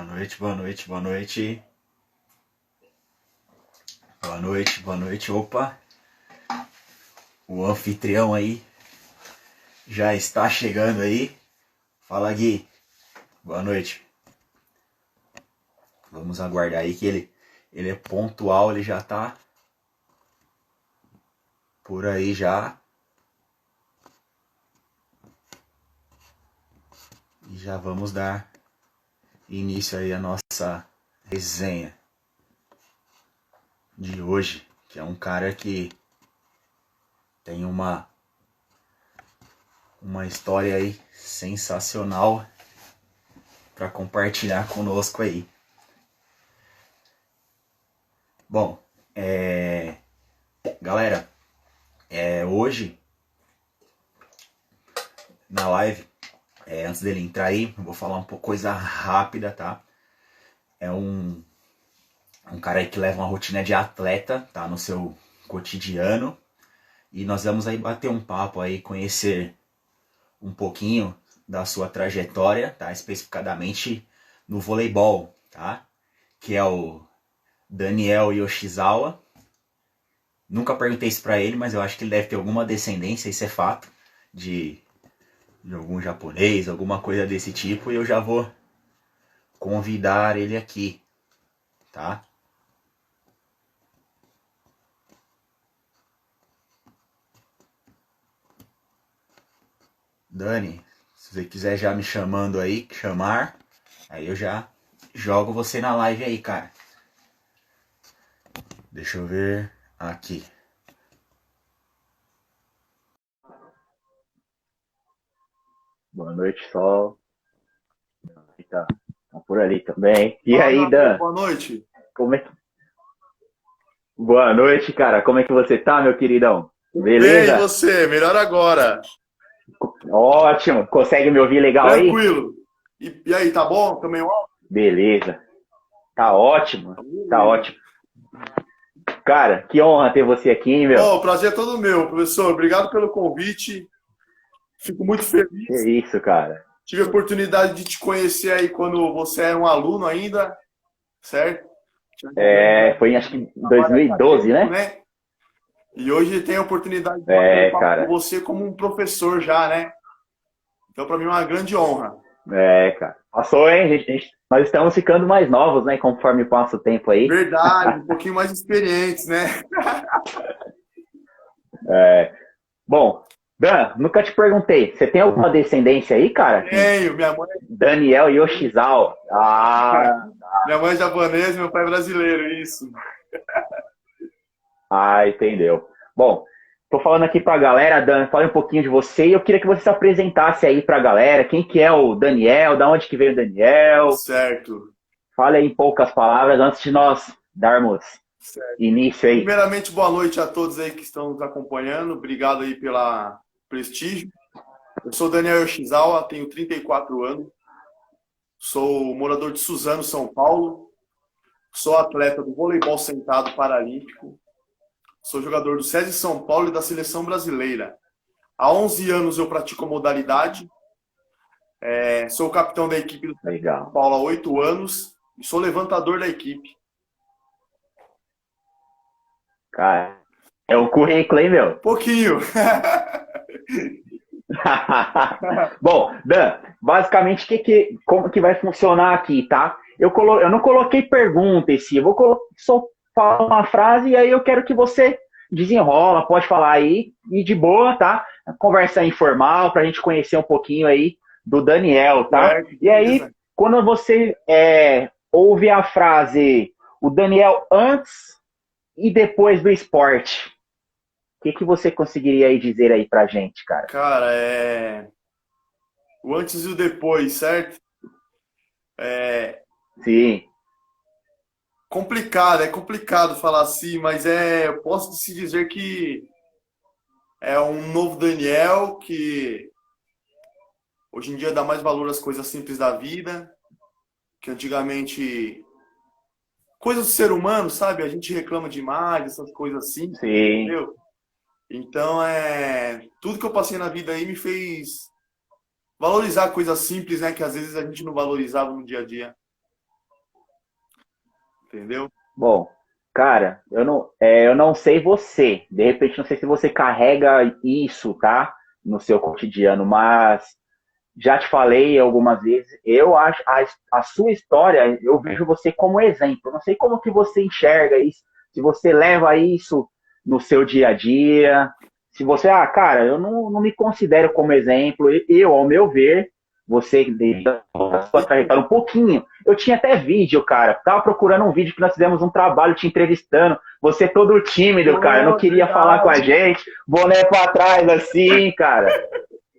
Boa noite, boa noite, boa noite. Boa noite, boa noite. Opa, o anfitrião aí já está chegando aí. Fala, Gui. Boa noite. Vamos aguardar aí que ele é pontual, ele já tá por aí já. E já vamos dar início aí à nossa resenha de hoje, que é um cara que tem uma história aí sensacional para compartilhar conosco aí. Bom, galera, hoje na live, antes dele entrar aí, eu vou falar um pouco coisa rápida, tá? É um cara aí que leva uma rotina de atleta, tá? No seu cotidiano. E nós vamos aí bater um papo aí, conhecer um pouquinho da sua trajetória, tá? Especificadamente no voleibol, tá? Que é o Daniel Yoshizawa. Nunca perguntei isso pra ele, mas eu acho que ele deve ter alguma descendência, isso é fato, de algum japonês, alguma coisa desse tipo. E eu já vou convidar ele aqui, tá? Dani, se você quiser já me chamando aí, chamar, aí eu já jogo você na live aí, cara. Deixa eu ver aqui. Boa noite, Sol. Tá por ali também. E Fala, meu aí, amigo, Dan? boa noite. Como é que... Boa noite, cara. Como é que você tá, meu queridão? Tudo bem, e Beleza? você? Melhor agora. Ótimo. Consegue me ouvir legal aí? Tranquilo. E aí, tá bom? Também ó. Beleza. Tá ótimo. Tá ótimo. Cara, que honra ter você aqui, hein, meu? Oh, o prazer é todo meu, professor. Obrigado pelo convite. Fico muito Que feliz. isso, cara. Tive a oportunidade de te conhecer aí quando você era um aluno ainda, certo? Foi acho que em Trabalho 2012, acadêmico, né? né? E hoje tenho a oportunidade de bater um papo com Cara. você como um professor já, né? Então, para mim é uma grande honra. Cara. Passou, hein? Nós estamos ficando mais novos, né? Conforme passa o tempo aí. Verdade, um pouquinho mais experientes, né? Bom, Dan, nunca te perguntei. Você tem alguma descendência aí, cara? Tenho, minha mãe. Daniel Yoshizawa. Minha mãe é japonesa, meu pai é brasileiro, isso. Entendeu. Bom, tô falando aqui pra galera, Dan, fala um pouquinho de você e eu queria que você se apresentasse aí pra galera. Quem que é o Daniel? Da onde que veio o Daniel? Certo. Fale aí em poucas palavras antes de nós darmos Certo. início aí. Primeiramente, boa noite a todos aí que estão nos acompanhando. Obrigado aí pela prestígio. Eu sou Daniel Yoshizawa, tenho 34 anos. Sou morador de Suzano, São Paulo. Sou atleta do voleibol sentado paralímpico. Sou jogador do SESI São Paulo e da Seleção Brasileira. Há 11 anos eu pratico a modalidade. Sou capitão da equipe do SESI São Paulo há 8 anos. E sou levantador da equipe. Cara, é o currículo, hein, meu? Pouquinho. Bom, Dan, basicamente como que vai funcionar aqui, tá? Eu não coloquei pergunta em si, eu vou só falar uma frase e aí eu quero que você desenrola, pode falar aí, e de boa, tá? Conversa informal pra gente conhecer um pouquinho aí do Daniel, tá? E aí, quando você ouve a frase, o Daniel antes e depois do esporte, o que você conseguiria aí dizer aí pra gente, cara? Cara, o antes e o depois, certo? Sim. É complicado falar assim, mas eu posso se dizer que é um novo Daniel que hoje em dia dá mais valor às coisas simples da vida, que antigamente coisas do ser humano, sabe? A gente reclama demais, essas coisas assim, Sim. entendeu? Então, tudo que eu passei na vida aí me fez valorizar coisas simples, né? Que às vezes a gente não valorizava no dia a dia. entendeu? Bom, cara, eu não sei você. De repente, não sei se você carrega isso, tá? No seu cotidiano, mas já te falei algumas vezes, eu acho a sua história, eu vejo você como exemplo. Eu não sei como que você enxerga isso, se você leva isso no seu dia a dia, se você, cara, eu não me considero como exemplo. Eu, ao meu ver, você desde a sua trajetória um pouquinho. Eu tinha até vídeo, cara. Tava procurando um vídeo que nós fizemos um trabalho te entrevistando. Você todo tímido, cara. Não queria falar com a gente. Boné pra trás, assim, cara.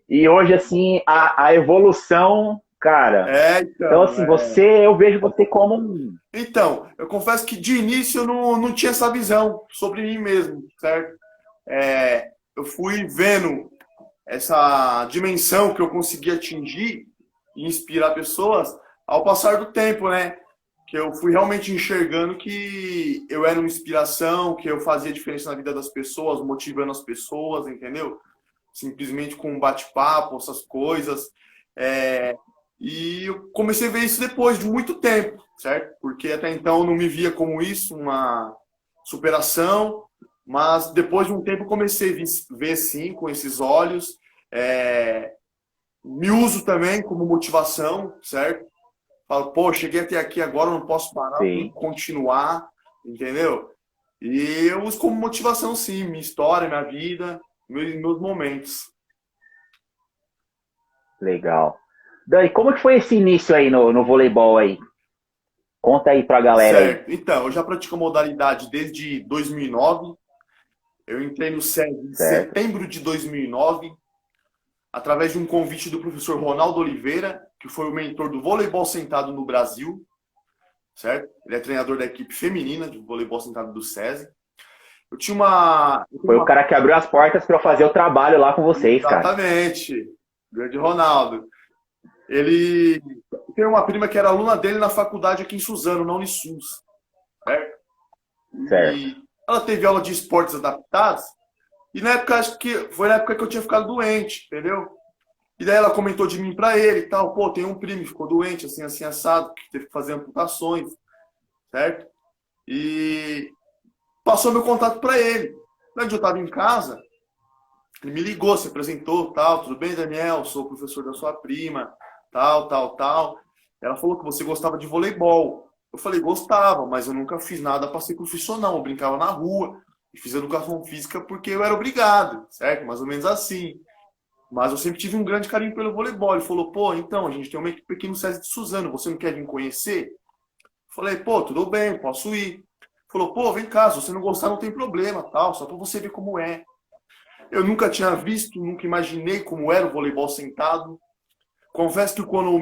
E hoje, assim, a evolução, cara. Então, assim, eu vejo você como um. Então, eu confesso que de início eu não tinha essa visão sobre mim mesmo, certo? Eu fui vendo essa dimensão que eu consegui atingir e inspirar pessoas ao passar do tempo, né? Que eu fui realmente enxergando que eu era uma inspiração, que eu fazia diferença na vida das pessoas, motivando as pessoas, entendeu? Simplesmente com um bate-papo, essas coisas. E eu comecei a ver isso depois de muito tempo, certo? Porque até então eu não me via como isso, uma superação, mas depois de um tempo eu comecei a ver sim, com esses olhos. Me uso também como motivação, certo? Falo, pô, cheguei até aqui agora, eu não posso parar, tenho que continuar, entendeu? E eu uso como motivação sim, minha história, minha vida, meus momentos. Legal. Dani, como que foi esse início aí no voleibol aí? Conta aí pra galera certo. aí. Então, eu já pratico a modalidade desde 2009. Eu entrei no SESI em setembro de 2009, através de um convite do professor Ronaldo Oliveira, que foi o mentor do voleibol sentado no Brasil, certo? Ele é treinador da equipe feminina de voleibol sentado do SESI. Eu tinha uma... Foi o cara que abriu as portas para eu fazer o trabalho lá com vocês, cara. Exatamente. Grande Ronaldo. Ele tem uma prima que era aluna dele na faculdade aqui em Suzano, na Unisus. Certo? E ela teve aula de esportes adaptados. E na época, acho que foi na época que eu tinha ficado doente, entendeu? E daí ela comentou de mim pra ele e tal. Pô, tem um primo que ficou doente, assim, assim, assado, que teve que fazer amputações, certo? E passou meu contato pra ele. Quando eu tava em casa, ele me ligou, se apresentou, tal. Tudo bem, Daniel? Sou o professor da sua prima, tal, tal, tal. Ela falou que você gostava de voleibol. Eu falei, gostava, mas eu nunca fiz nada pra ser profissional. Eu brincava na rua. E fiz educação física porque eu era obrigado, certo? Mais ou menos assim. Mas eu sempre tive um grande carinho pelo voleibol. Ele falou, pô, então, a gente tem uma equipe aqui no SESI de Suzano, você não quer vir conhecer? Eu falei, pô, tudo bem, posso ir. Ele falou, pô, vem cá, se você não gostar não tem problema, tal, só pra você ver como é. Eu nunca tinha visto, nunca imaginei como era o voleibol sentado. Confesso que quando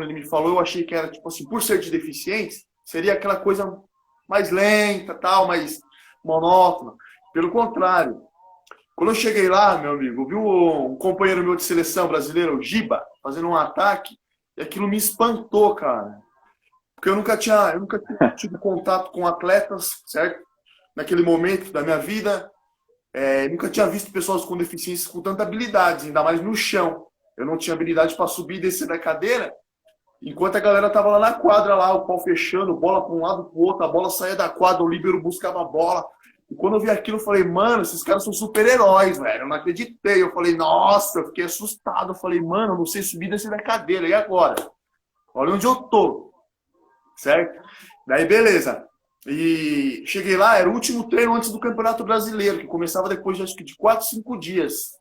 ele me falou, eu achei que era, tipo assim, por ser de deficiente, seria aquela coisa mais lenta, tal, mais monótona. Pelo contrário, quando eu cheguei lá, meu amigo, eu vi um companheiro meu de seleção brasileiro, o Giba, fazendo um ataque, e aquilo me espantou, cara. Porque eu nunca tinha tido contato com atletas, certo? Naquele momento da minha vida, nunca tinha visto pessoas com deficiências com tanta habilidade, ainda mais no chão. Eu não tinha habilidade para subir e descer da cadeira, enquanto a galera tava lá na quadra, lá, o pau fechando, bola para um lado para o outro, a bola saía da quadra, o líbero buscava a bola. E quando eu vi aquilo, eu falei, mano, esses caras são super-heróis, velho. Eu não acreditei. Eu falei, nossa, eu fiquei assustado. Eu falei, mano, eu não sei subir e descer da cadeira. E agora? Olha onde eu tô. Certo? Daí, beleza. E cheguei lá, era o último treino antes do Campeonato Brasileiro, que começava depois de, acho que, de 4, 5 dias.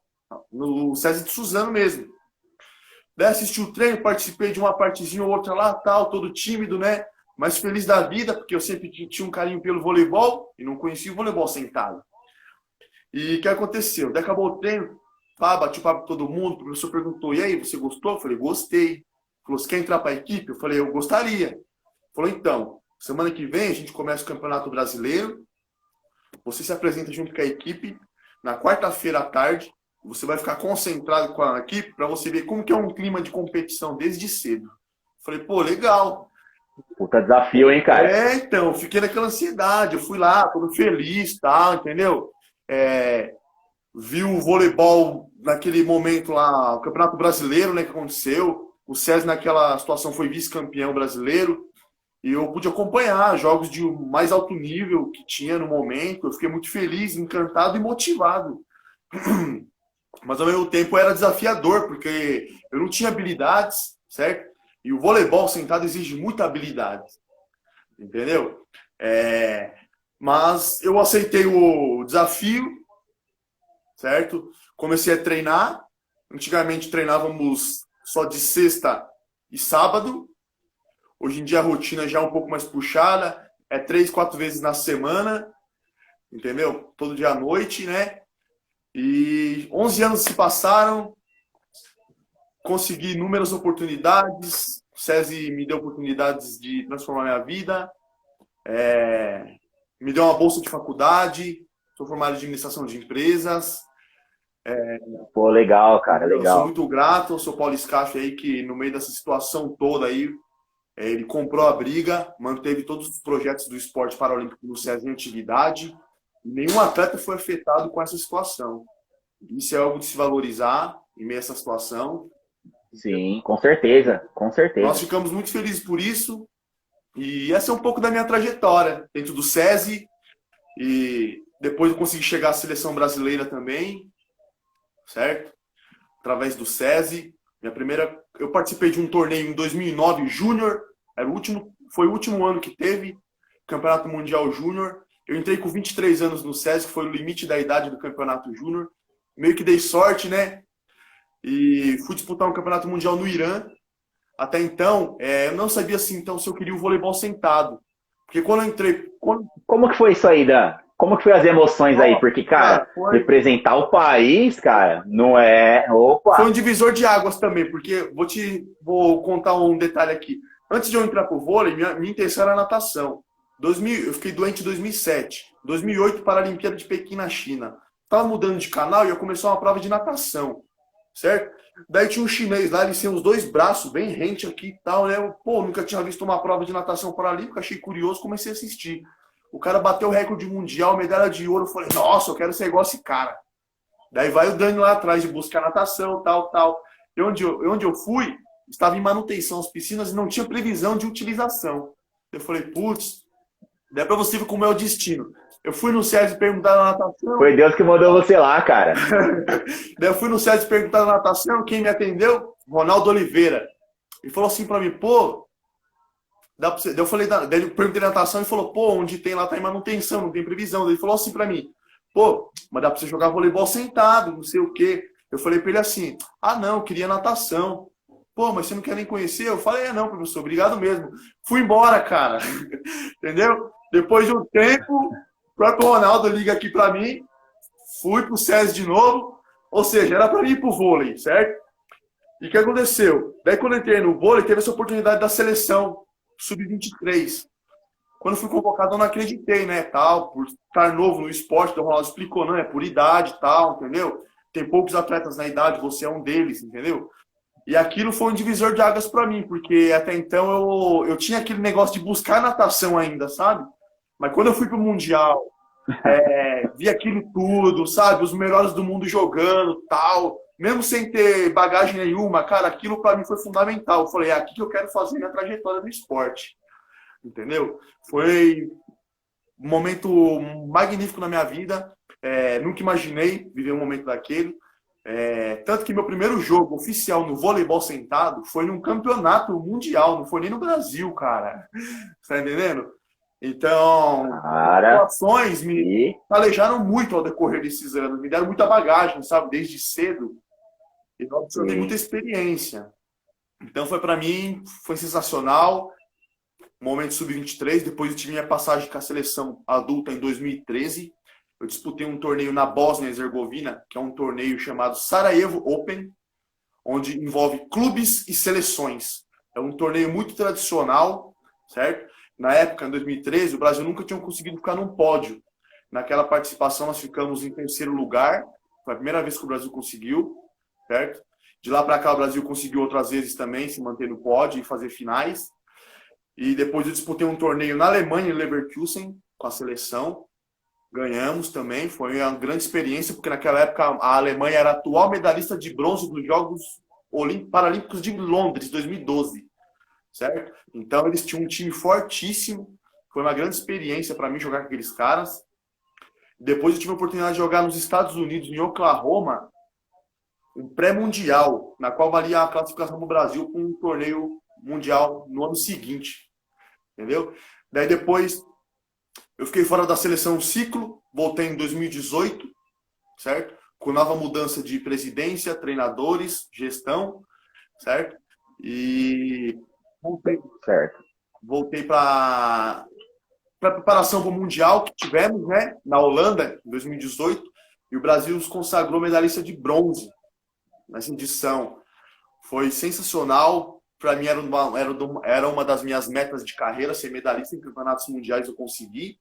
No SESI de Suzano mesmo. Daí assisti o treino, participei de uma partezinha ou outra lá, tal, todo tímido, né? Mas feliz da vida, porque eu sempre tinha um carinho pelo voleibol e não conhecia o voleibol sentado. E o que aconteceu? Daí acabou o treino, bati o papo com todo mundo, o professor perguntou, e aí, você gostou? Eu falei, gostei. Ele falou, você quer entrar para a equipe? Eu falei, eu gostaria. Ele falou, então, semana que vem a gente começa o Campeonato Brasileiro, você se apresenta junto com a equipe, na quarta-feira à tarde, você vai ficar concentrado com a equipe para você ver como que é um clima de competição desde cedo. Eu falei, pô, legal. Puta desafio, hein, cara? Então, fiquei naquela ansiedade. Eu fui lá, todo feliz, tal, entendeu? Vi o voleibol naquele momento lá, o Campeonato Brasileiro, né, que aconteceu. O SESI naquela situação foi vice-campeão brasileiro. e eu pude acompanhar jogos de mais alto nível que tinha no momento. Eu fiquei muito feliz, encantado e motivado. Mas ao mesmo tempo era desafiador, porque eu não tinha habilidades, certo? E o voleibol sentado exige muita habilidade, entendeu? Mas eu aceitei o desafio, certo? Comecei a treinar. Antigamente treinávamos só de sexta e sábado. Hoje em dia a rotina já é um pouco mais puxada. É 3, 4 vezes na semana, entendeu? Todo dia à noite, né? E 11 anos se passaram. Consegui inúmeras oportunidades. O SESI me deu oportunidades de transformar minha vida. Me deu uma bolsa de faculdade. Sou formado em administração de empresas. Pô, legal, cara, Eu sou legal. muito grato ao seu Paulo Scaff aí, que no meio dessa situação toda aí, ele comprou a briga, manteve todos os projetos do esporte paralímpico no SESI em atividade, e nenhum atleta foi afetado com essa situação. Isso é algo de se valorizar em meio a essa situação. Sim, com certeza, com certeza. Nós ficamos muito felizes por isso, e essa é um pouco da minha trajetória dentro do SESI, e depois eu consegui chegar à seleção brasileira também, certo? Através do SESI. Eu participei de um torneio em 2009, Júnior, foi o último ano que teve Campeonato Mundial Júnior. Eu entrei com 23 anos no SESI, que foi o limite da idade do Campeonato Júnior. Meio que dei sorte, né? E fui disputar um Campeonato Mundial no Irã. Até então, eu não sabia assim, então, se eu queria o voleibol sentado. Porque quando eu entrei... Como que foi isso aí, Dan? Como que foi as emoções aí? Porque, cara, representar o país, cara, não é... Opa! Foi um divisor de águas também, porque vou contar um detalhe aqui. Antes de eu entrar pro vôlei, minha intenção era natação. Eu fiquei doente em 2007. 2008, Paralimpíada de Pequim, na China. Tava mudando de canal e ia começar uma prova de natação, certo? Daí tinha um chinês lá, ele tinha os 2 braços bem rente aqui e tal, né? Eu, nunca tinha visto uma prova de natação paralímpica, achei curioso, comecei a assistir. O cara bateu o recorde mundial, medalha de ouro. Eu falei, nossa, eu quero ser igual esse cara. Daí vai o Dani lá atrás de buscar natação, tal. E onde eu fui, estava em manutenção as piscinas e não tinha previsão de utilização. Eu falei, putz, não é pra você ver como é o destino. Eu fui no SESI perguntar na natação. Foi Deus que mandou você lá, cara. Daí eu fui no SESI perguntar na natação, quem me atendeu? Ronaldo Oliveira. Ele falou assim pra mim, pô, dá pra você... Daí eu falei, daí eu perguntei na natação e falou, pô, onde tem lá tá em manutenção, não tem previsão. Daí ele falou assim pra mim, pô, mas dá pra você jogar voleibol sentado, não sei o quê. Eu falei pra ele assim, não, eu queria natação. Pô, mas você não quer nem conhecer? Eu falei, não, professor, obrigado mesmo. Fui embora, cara. Entendeu? Depois de um tempo, o próprio Ronaldo liga aqui pra mim, fui pro SESI de novo, ou seja, era pra mim ir pro vôlei, certo? E o que aconteceu? Daí quando eu entrei no vôlei, teve essa oportunidade da seleção, sub-23. Quando fui convocado, eu não acreditei, né, tal, por estar novo no esporte, o Ronaldo explicou, não, é por idade, tal, entendeu? Tem poucos atletas na idade, você é um deles, entendeu? E aquilo foi um divisor de águas para mim, porque até então eu tinha aquele negócio de buscar natação ainda, sabe? Mas quando eu fui pro Mundial, vi aquilo tudo, sabe? Os melhores do mundo jogando, tal, mesmo sem ter bagagem nenhuma, cara, aquilo para mim foi fundamental. Eu falei, é aqui que eu quero fazer minha trajetória no esporte. Entendeu? Foi um momento magnífico na minha vida. Nunca imaginei viver um momento daquele. Tanto que meu primeiro jogo oficial no voleibol sentado foi num campeonato mundial, não foi nem no Brasil, cara. Você tá entendendo? Então, as situações me alejaram muito ao decorrer desses anos, me deram muita bagagem, sabe, desde cedo. E eu tenho muita experiência. Então, para mim, foi sensacional. Momento sub-23, depois eu tive minha passagem com a seleção adulta em 2013. Eu disputei um torneio na Bósnia e Herzegovina, que é um torneio chamado Sarajevo Open, onde envolve clubes e seleções. É um torneio muito tradicional, certo? Na época, em 2013, o Brasil nunca tinha conseguido ficar num pódio. Naquela participação, nós ficamos em 3º lugar. Foi a primeira vez que o Brasil conseguiu, certo? De lá para cá, o Brasil conseguiu outras vezes também se manter no pódio e fazer finais. E depois eu disputei um torneio na Alemanha, em Leverkusen, com a seleção. Ganhamos também, foi uma grande experiência, porque naquela época a Alemanha era a atual medalhista de bronze dos Jogos Paralímpicos de Londres, 2012. certo? Então eles tinham um time fortíssimo, foi uma grande experiência para mim jogar com aqueles caras. Depois eu tive a oportunidade de jogar nos Estados Unidos, em Oklahoma, um pré-mundial, na qual valia a classificação do Brasil para um torneio mundial no ano seguinte, entendeu? Daí depois eu fiquei fora da seleção um ciclo, voltei em 2018, certo? Com nova mudança de presidência, treinadores, gestão, certo? E voltei para preparação para o Mundial que tivemos, né, na Holanda, em 2018, e o Brasil se consagrou medalhista de bronze nessa edição. Foi sensacional. Para mim era uma das minhas metas de carreira, ser medalhista em campeonatos mundiais, eu consegui,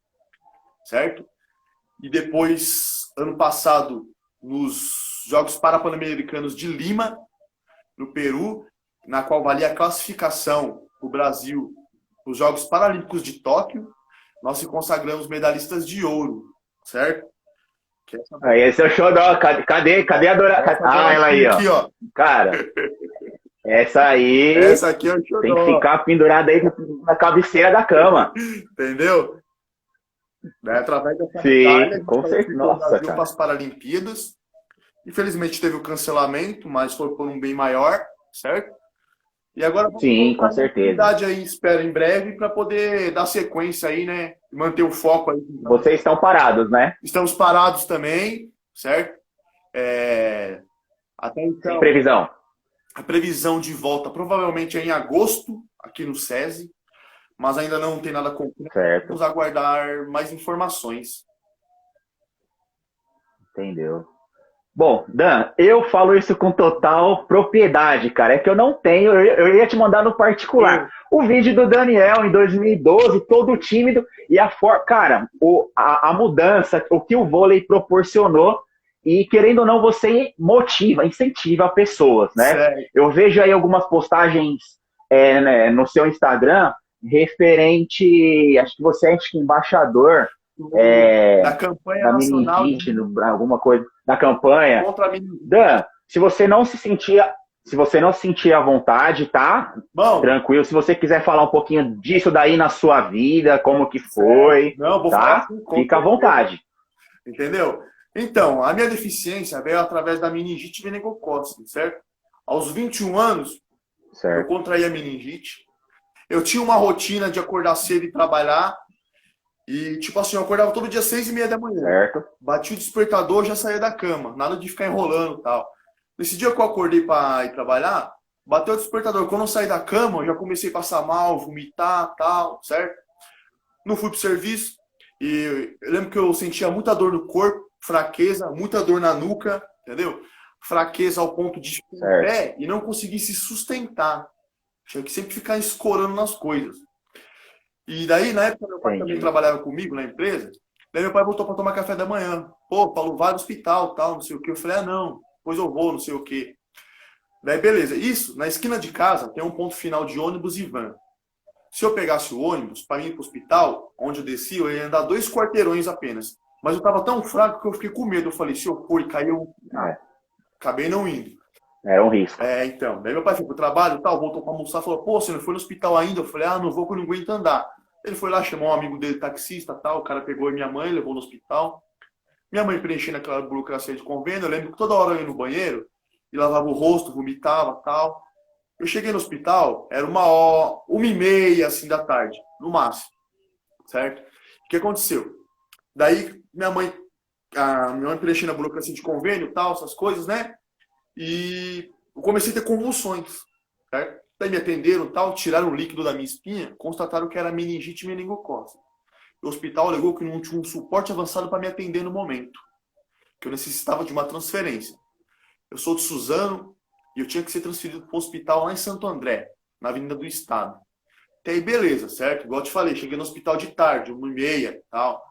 certo? E depois, ano passado, nos Jogos Parapan-Americanos de Lima, no Peru, na qual valia a classificação do Brasil nos Jogos Paralímpicos de Tóquio, nós se consagramos medalhistas de ouro, certo? Aí, esse é o xodó. Cadê a Dora? Ah, ela aí, ó. Aqui, ó. Cara, essa aí essa aqui é o xodó. Tem que ficar pendurada aí na cabeceira da cama. Entendeu? Daí, através dessa Sim, com certeza. Nossa, para as Paralimpíadas. Infelizmente teve o cancelamento, mas foi por um bem maior, certo? E agora sim, com certeza. Aí, espero em breve para poder dar sequência aí, né? Manter o foco aí. Vocês estão parados, né? Estamos parados também, certo? Até então. Sem previsão. A previsão de volta provavelmente é em agosto, aqui no SESI, mas ainda não tem nada concreto. Certo. Vamos aguardar mais informações. Entendeu? Bom, Dan, eu falo isso com total propriedade, cara. É que eu não tenho, eu ia te mandar no particular. O vídeo do Daniel em 2012, todo tímido, e cara, a mudança, o que o vôlei proporcionou, e querendo ou não, você motiva, incentiva pessoas, né? Sério? Eu vejo aí algumas postagens né, no seu Instagram, referente, acho que você é embaixador da campanha da nacional meningite, alguma coisa da campanha. Contra a meningite. Dan, se você não se sentir à vontade, tá? Bom, Tranquilo. Se você quiser falar um pouquinho disso daí na sua vida, como que foi, não, vou tá? falar assim, Fica à vontade. Entendeu? Então, a minha deficiência veio através da meningite meningocócica, certo? Aos 21 anos, certo. Eu contraí a meningite. Eu tinha uma rotina de acordar cedo e trabalhar. E, tipo assim, eu acordava todo dia às 6h30 da manhã. Certo. Bati o despertador, já saía da cama. Nada de ficar enrolando e tal. Nesse dia que eu acordei para ir trabalhar, bateu o despertador. Quando eu saí da cama, eu já comecei a passar mal, vomitar, tal, certo? Não fui pro serviço. E eu lembro que eu sentia muita dor no corpo, fraqueza, muita dor na nuca, entendeu? Fraqueza ao ponto de ficar em pé e não conseguir se sustentar. Tinha que sempre ficar escorando nas coisas. E daí, na época, meu pai também trabalhava comigo na empresa. Daí meu pai voltou para tomar café da manhã. Pô, Paulo, vai no hospital, tal, não sei o quê. Eu falei, não, depois eu vou, não sei o quê. Daí, beleza. Isso, na esquina de casa, tem um ponto final de ônibus e van. Se eu pegasse o ônibus para ir para o hospital, onde eu desci, eu ia andar 2 quarteirões apenas. Mas eu estava tão fraco que eu fiquei com medo. Eu falei, se eu for e cair, eu acabei não indo. Era um risco. Então. Daí meu pai foi pro trabalho e tal, voltou para almoçar, falou, pô, você não foi no hospital ainda? Eu falei, não vou, que eu não aguento andar. Ele foi lá, chamou um amigo dele, taxista, tal, o cara pegou minha mãe, levou no hospital. Minha mãe preenchendo aquela burocracia de convênio, eu lembro que toda hora eu ia no banheiro, e lavava o rosto, vomitava, tal. Eu cheguei no hospital, era 1h30, assim, da tarde, no máximo, certo? O que aconteceu? Daí, minha mãe preenchendo a burocracia de convênio, tal, essas coisas, né? E eu comecei a ter convulsões, certo? Daí me atenderam, tal, tiraram o líquido da minha espinha, constataram que era meningite meningocócica. O hospital alegou que não tinha um suporte avançado para me atender no momento, que eu necessitava de uma transferência. Eu sou de Suzano e eu tinha que ser transferido para um hospital lá em Santo André, na Avenida do Estado. Até aí, beleza, certo? Igual eu te falei, cheguei no hospital de tarde, 1h30, tal.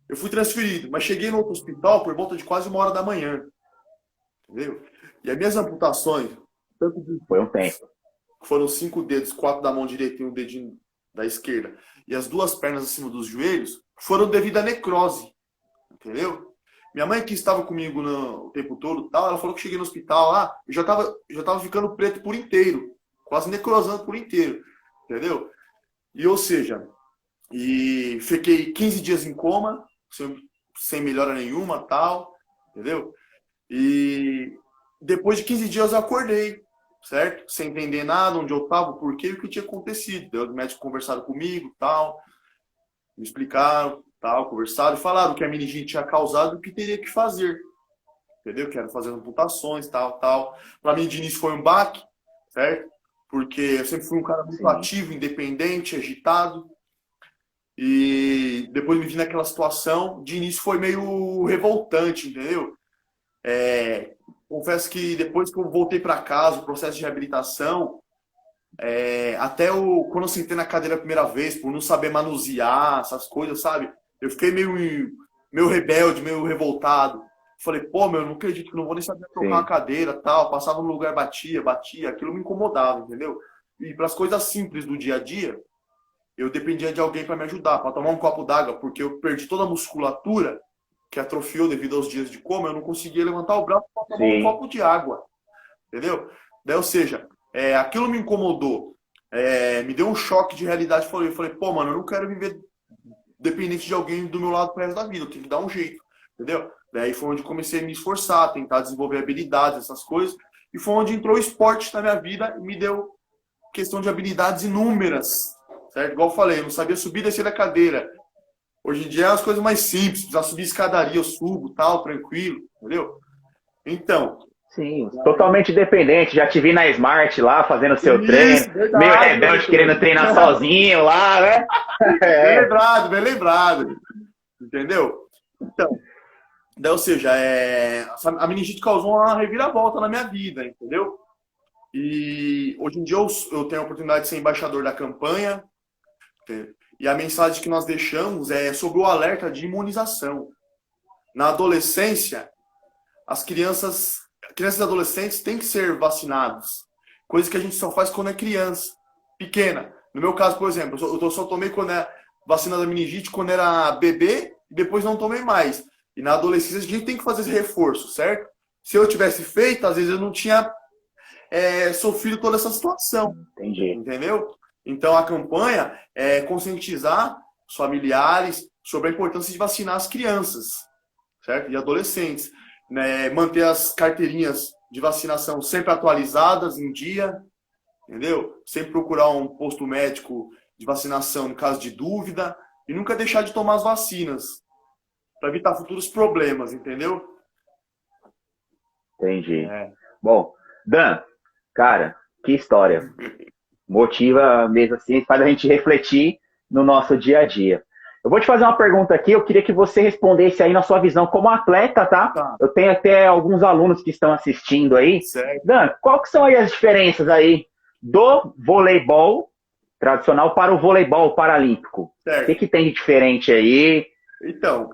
Eu fui transferido, mas cheguei no outro hospital por volta de quase 1h da manhã. Entendeu? E as minhas amputações, tanto de... Foi um tempo. Foram 5 dedos, 4 da mão direita e um dedinho da esquerda, e as 2 pernas acima dos joelhos, foram devido à necrose. Entendeu? Minha mãe, que estava comigo o tempo todo, tal, ela falou que cheguei no hospital lá, eu já tava ficando preto por inteiro. quase necrosando por inteiro, entendeu? E, ou seja, e fiquei 15 dias em coma, sem melhora nenhuma, tal, entendeu? E depois de 15 dias eu acordei, certo? Sem entender nada, onde eu estava, por quê e o que tinha acontecido. Daí os médicos conversaram comigo, tal, me explicaram, tal, conversaram e falaram que a meningite tinha causado e o que teria que fazer, entendeu? Que era fazer amputações, tal, tal. Para mim, de início foi um baque, certo? Porque eu sempre fui um cara muito ativo, independente, agitado. E depois me vi naquela situação, de início foi meio revoltante, entendeu? Confesso que depois que eu voltei para casa, o processo de reabilitação, até quando eu sentei na cadeira a primeira vez, por não saber manusear essas coisas, sabe? Eu fiquei meio rebelde, meio revoltado. Falei, pô, meu, eu não acredito que não vou nem saber trocar uma cadeira, tal. Passava no lugar, batia, aquilo me incomodava, entendeu? E para as coisas simples do dia a dia, eu dependia de alguém para me ajudar, para tomar um copo d'água, porque eu perdi toda a musculatura que atrofiou devido aos dias de coma, eu não conseguia levantar o braço para tomar um copo de água, entendeu? Daí, ou seja, aquilo me incomodou, me deu um choque de realidade. Eu falei, pô, mano, eu não quero viver dependente de alguém do meu lado pro resto da vida, eu tenho que dar um jeito, entendeu? Daí foi onde comecei a me esforçar, tentar desenvolver habilidades, essas coisas, e foi onde entrou o esporte na minha vida e me deu questão de habilidades inúmeras, certo? Igual eu falei, eu não sabia subir e descer da cadeira. Hoje em dia é as coisas mais simples, precisar subir escadaria, eu subo, tal, tranquilo, entendeu? Então... Sim, totalmente dependente. Já te vi na Smart lá, fazendo seu treino. Verdade, meio rebelde, querendo treinar sozinho lá, né? Bem lembrado. Entendeu? Então, daí, ou seja, a meningite causou uma reviravolta na minha vida, entendeu? E hoje em dia eu tenho a oportunidade de ser embaixador da campanha. E a mensagem que nós deixamos é sobre o alerta de imunização. Na adolescência, as crianças e adolescentes têm que ser vacinados. Coisa que a gente só faz quando é criança, pequena. No meu caso, por exemplo, eu só tomei quando vacina da meningite quando era bebê e depois não tomei mais. E na adolescência a gente tem que fazer esse reforço, certo? Se eu tivesse feito, às vezes eu não tinha sofrido toda essa situação. Entendi. Entendeu? Então a campanha é conscientizar os familiares sobre a importância de vacinar as crianças, certo? E adolescentes. Né? Manter as carteirinhas de vacinação sempre atualizadas em dia, entendeu? Sempre procurar um posto médico de vacinação em caso de dúvida e nunca deixar de tomar as vacinas para evitar futuros problemas, entendeu? Entendi. Bom, Dan, cara, que história. Motiva mesmo assim, faz a gente refletir no nosso dia a dia. Eu vou te fazer uma pergunta aqui, eu queria que você respondesse aí na sua visão como atleta, tá? Eu tenho até alguns alunos que estão assistindo aí. Certo. Dan, qual que são aí as diferenças aí do voleibol tradicional para o voleibol paralímpico? Certo. O que tem de diferente aí? Então,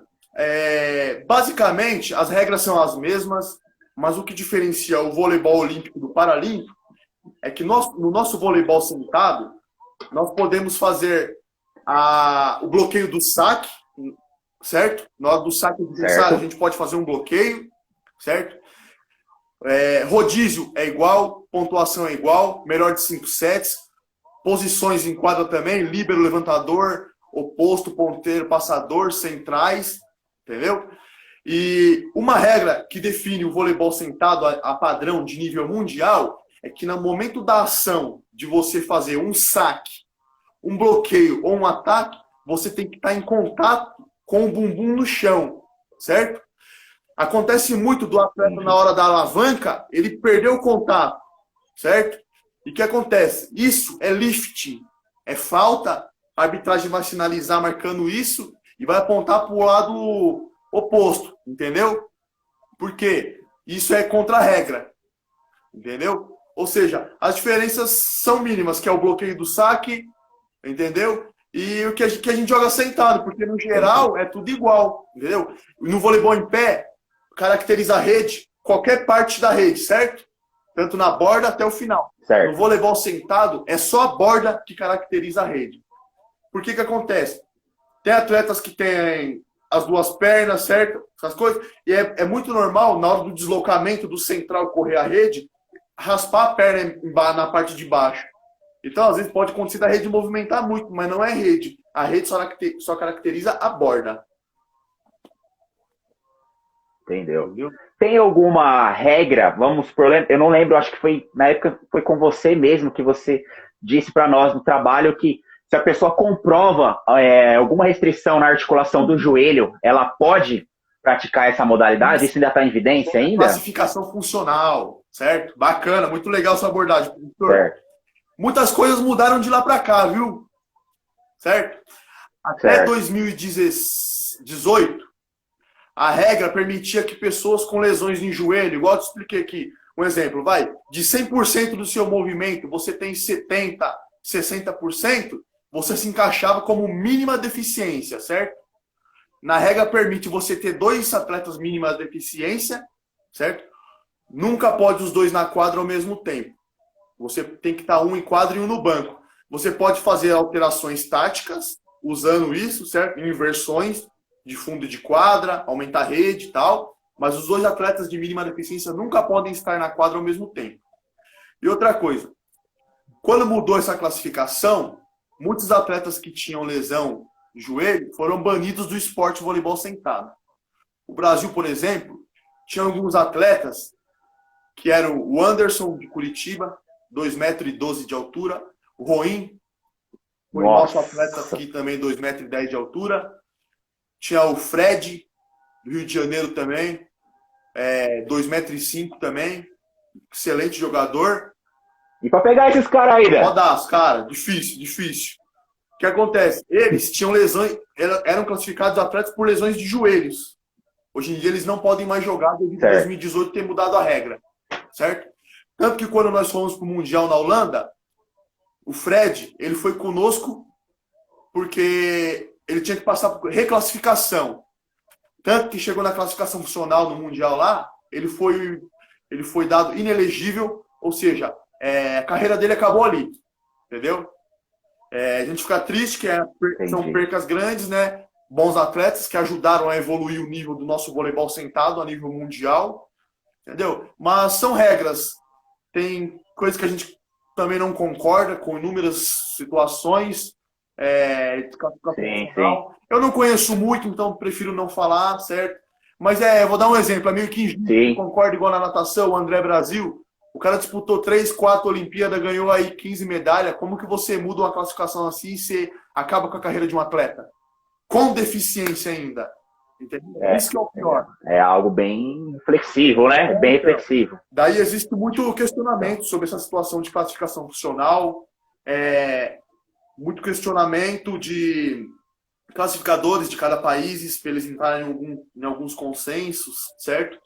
basicamente, as regras são as mesmas, mas o que diferencia o voleibol olímpico do paralímpico é que no nosso voleibol sentado, nós podemos fazer o bloqueio do saque, certo? Na hora do saque adversário, a gente pode fazer um bloqueio, certo? Rodízio é igual, pontuação é igual, melhor de 5 sets, posições em quadra também, líbero, levantador, oposto, ponteiro, passador, centrais, entendeu? E uma regra que define o voleibol sentado a padrão de nível mundial é que no momento da ação de você fazer um saque, um bloqueio ou um ataque, você tem que estar em contato com o bumbum no chão, certo? Acontece muito do atleta na hora da alavanca, ele perdeu o contato, certo? E o que acontece? Isso é lifting, é falta, a arbitragem vai sinalizar marcando isso e vai apontar para o lado oposto, entendeu? Por quê? Isso é contra a regra, entendeu? Ou seja, as diferenças são mínimas, que é o bloqueio do saque, entendeu? E o que a gente joga sentado, porque no geral é tudo igual, entendeu? No voleibol em pé, caracteriza a rede, qualquer parte da rede, certo? Tanto na borda até o final. Certo. No voleibol sentado, é só a borda que caracteriza a rede. Por que acontece? Tem atletas que têm as duas pernas, certo? Essas coisas. E é muito normal, na hora do deslocamento do central correr a rede, raspar a perna na parte de baixo. Então, às vezes, pode acontecer da rede movimentar muito, mas não é rede. A rede só caracteriza a borda. Entendeu? Tem alguma regra, vamos por, eu não lembro, acho que foi na época foi com você mesmo que você disse para nós no trabalho que se a pessoa comprova alguma restrição na articulação do joelho, ela pode praticar essa modalidade? Isso ainda está em evidência ainda? Classificação funcional, certo? Bacana, muito legal essa abordagem, professor. Certo. Muitas coisas mudaram de lá para cá, viu? Certo? Até 2018, a regra permitia que pessoas com lesões em joelho, igual eu te expliquei aqui, um exemplo, de 100% do seu movimento, você tem 70%, 60%, você se encaixava como mínima deficiência, certo? Na regra permite você ter 2 atletas mínima deficiência, certo? Nunca pode os 2 na quadra ao mesmo tempo. Você tem que estar um em quadra e um no banco. Você pode fazer alterações táticas, usando isso, certo? Inversões de fundo de quadra, aumentar a rede e tal, mas os 2 atletas de mínima deficiência nunca podem estar na quadra ao mesmo tempo. E outra coisa, quando mudou essa classificação, muitos atletas que tinham lesão de joelho foram banidos do esporte voleibol sentado. O Brasil, por exemplo, tinha alguns atletas que eram o Anderson, de Curitiba, 2,12 metros de altura, o Roim, foi nosso atleta aqui também, 2,10 metros de altura. Tinha o Fred, do Rio de Janeiro também, 2,5 metros também, excelente jogador. E para pegar esses caras aí, né? Rodaço, cara, difícil. O que acontece? Eles tinham lesões, eram classificados atletas por lesões de joelhos. Hoje em dia eles não podem mais jogar devido a 2018 ter mudado a regra, certo? Tanto que quando nós fomos para o Mundial na Holanda, o Fred, ele foi conosco porque ele tinha que passar por reclassificação. Tanto que chegou na classificação funcional no Mundial lá, ele foi dado inelegível, ou seja, a carreira dele acabou ali, entendeu? A gente fica triste que são percas grandes, né? Bons atletas que ajudaram a evoluir o nível do nosso voleibol sentado a nível mundial, entendeu? Mas são regras. Tem coisas que a gente também não concorda com inúmeras situações. Sim. Eu não conheço muito, então prefiro não falar, certo? Mas vou dar um exemplo. É meio que injusto, concordo igual na natação, o André Brasil. O cara disputou 3, 4 Olimpíadas, ganhou aí 15 medalhas. Como que você muda uma classificação assim e você acaba com a carreira de um atleta? Com deficiência ainda. Entendeu? Isso que é o pior. É algo bem flexível, né? Bem flexível. Daí existe muito questionamento sobre essa situação de classificação funcional. Muito questionamento de classificadores de cada país para eles entrarem em alguns consensos, certo?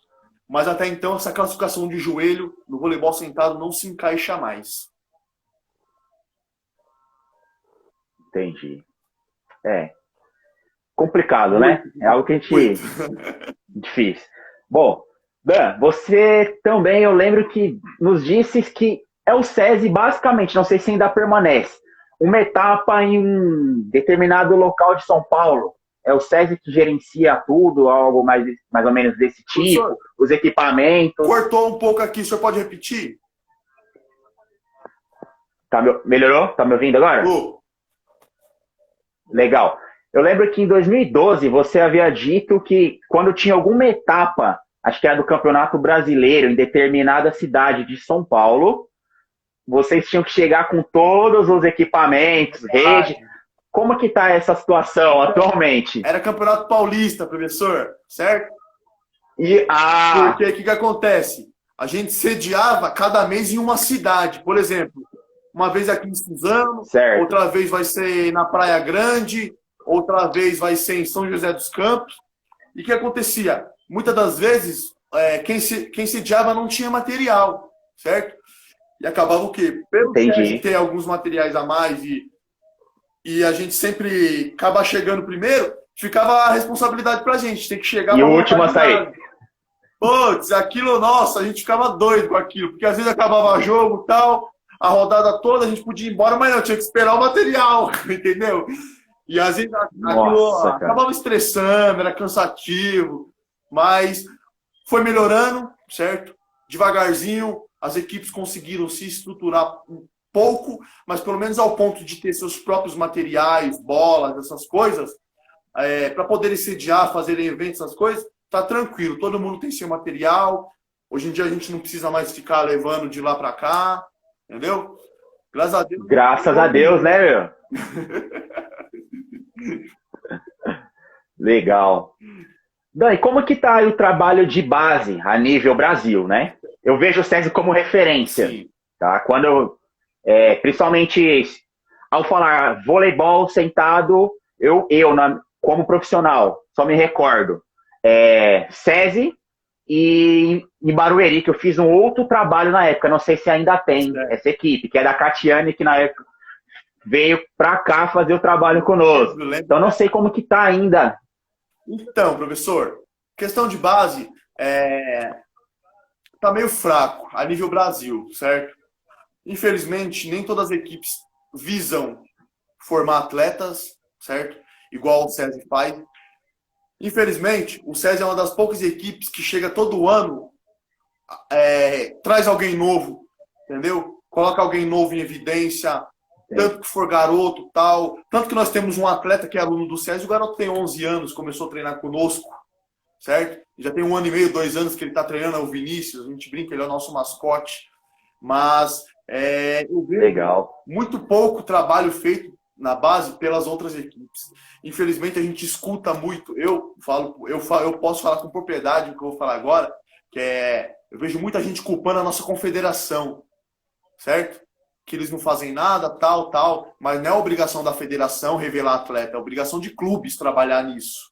Mas até então essa classificação de joelho no voleibol sentado não se encaixa mais. Entendi. Complicado, né? É algo que a gente... Difícil. Bom, Dan, você também, eu lembro que nos disse que é o SESI basicamente, não sei se ainda permanece, uma etapa em um determinado local de São Paulo. É o SESI que gerencia tudo, algo mais ou menos desse tipo, professor, os equipamentos. Cortou um pouco aqui, o senhor pode repetir? Melhorou? Tá me ouvindo agora? Legal. Eu lembro que em 2012 você havia dito que quando tinha alguma etapa, acho que era do Campeonato Brasileiro, em determinada cidade de São Paulo, vocês tinham que chegar com todos os equipamentos, rede. Como que está essa situação atualmente? Era Campeonato Paulista, professor, certo? Porque o que acontece? A gente sediava cada mês em uma cidade. Por exemplo, uma vez aqui em Suzano, outra vez vai ser na Praia Grande, outra vez vai ser em São José dos Campos. E o que acontecia? Muitas das vezes, quem sediava não tinha material, certo? E acabava o quê? Pelo que ter alguns materiais a mais e a gente sempre acaba chegando primeiro, ficava a responsabilidade pra gente. Tem que chegar... E o último a sair. Putz, aquilo, nossa, a gente ficava doido com aquilo. Porque às vezes acabava jogo e tal, a rodada toda, a gente podia ir embora, mas não, tinha que esperar o material, entendeu? E às vezes aquilo acabava estressando, era cansativo, mas foi melhorando, certo? Devagarzinho. as equipes conseguiram se estruturar um pouco, mas pelo menos ao ponto de ter seus próprios materiais, bolas, essas coisas, para poderem sediar, fazerem eventos, essas coisas, tá tranquilo. Todo mundo tem seu material. Hoje em dia a gente não precisa mais ficar levando de lá para cá, entendeu? Graças a Deus. Graças a Deus, né, meu? Legal. Dani, como que tá aí o trabalho de base a nível Brasil, né? Eu vejo o SESI como referência, Sim. tá? Quando principalmente ao falar voleibol sentado, como profissional, só me recordo SESI e em Barueri, que eu fiz um outro trabalho na época, não sei se ainda tem essa equipe, que é da Catiane, que na época veio pra cá fazer o trabalho conosco. Então não sei como que tá ainda. Então, professor, questão de base tá meio fraco a nível Brasil, certo? Infelizmente, nem todas as equipes visam formar atletas, certo? Igual o SESI faz. Infelizmente, o SESI é uma das poucas equipes que chega todo ano, traz alguém novo, entendeu? Coloca alguém novo em evidência, tanto que for garoto, tal. Tanto que nós temos um atleta que é aluno do SESI, o garoto tem 11 anos, começou a treinar conosco, certo? Já tem 1 ano e meio, 2 anos que ele está treinando, é o Vinícius, a gente brinca, ele é o nosso mascote. Mas eu vejo muito pouco trabalho feito na base pelas outras equipes. Infelizmente, a gente escuta muito. Eu posso falar com propriedade o que eu vou falar agora, eu vejo muita gente culpando a nossa confederação, certo? Que eles não fazem nada, tal, mas não é obrigação da federação revelar atleta, é obrigação de clubes trabalhar nisso.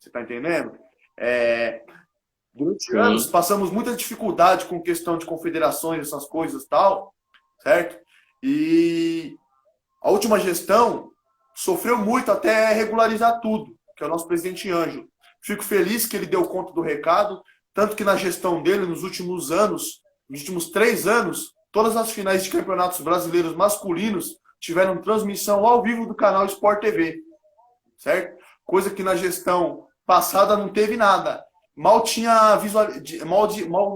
Você tá entendendo? Durante anos, passamos muita dificuldade com questão de confederações, essas coisas tal, certo? E a última gestão sofreu muito até regularizar tudo, que é o nosso presidente Ângelo. Fico feliz que ele deu conta do recado, tanto que na gestão dele, nos últimos 3 anos, todas as finais de campeonatos brasileiros masculinos tiveram transmissão ao vivo do canal Sport TV, certo? Coisa que na gestão passada não teve nada. Mal tinha